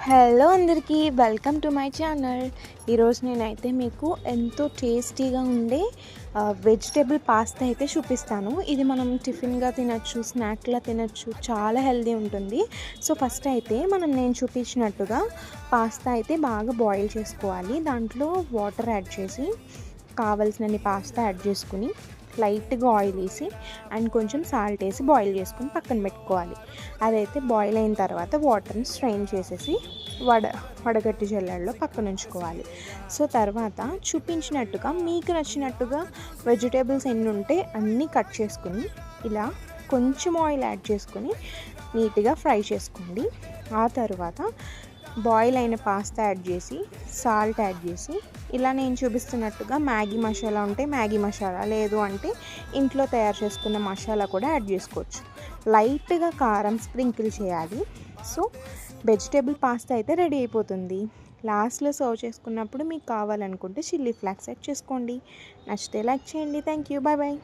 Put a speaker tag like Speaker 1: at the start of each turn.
Speaker 1: Hello అందరికీ welcome to my channel. ఈరోజు నేనైతే మీకు ఎంతో టేస్టీగా ఉండే వెజిటేబుల్ పాస్తా అయితే చూపిస్తాను. ఇది మనం టిఫిన్గా తినచ్చు, స్నాక్లా తినచ్చు, చాలా హెల్దీ ఉంటుంది. సో ఫస్ట్ అయితే నేను చూపించినట్టుగా పాస్తా అయితే బాగా బాయిల్ చేసుకోవాలి. దాంట్లో వాటర్ యాడ్ చేసి కావాల్సినన్ని పాస్తా యాడ్ చేసుకుని లైట్గా ఆయిల్ వేసి అండ్ కొంచెం సాల్ట్ వేసి బాయిల్ చేసుకుని పక్కన పెట్టుకోవాలి. అదైతే బాయిల్ అయిన తర్వాత వాటర్ని స్ట్రెయిన్ చేసేసి వడగట్టి జల్లెడలో పక్కన ఉంచుకోవాలి. సో తర్వాత చూపించినట్టుగా మీకు నచ్చినట్టుగా వెజిటేబుల్స్ ఎన్ని ఉంటే అన్నీ కట్ చేసుకుని ఇలా కొంచెం ఆయిల్ యాడ్ చేసుకొని నీట్గా ఫ్రై చేసుకోండి. ఆ తర్వాత బాయిల్ అయిన పాస్తా యాడ్ చేసి సాల్ట్ యాడ్ చేసి ఇలా నేను చూపిస్తున్నట్టుగా మ్యాగీ మసాలా ఉంటే మ్యాగీ మసాలా, లేదు అంటే ఇంట్లో తయారు చేసుకున్న మసాలా కూడా యాడ్ చేసుకోవచ్చు. లైట్గా కారం స్ప్రింకిల్ చేయాలి. సో వెజిటేబుల్ పాస్తా అయితే రెడీ అయిపోతుంది. లాస్ట్లో సర్వ్ చేసుకున్నప్పుడు మీకు కావాలనుకుంటే చిల్లీ ఫ్లేక్స్ యాడ్ చేసుకోండి. నచ్చితే లైక్ చేయండి. Thank you. Bye bye.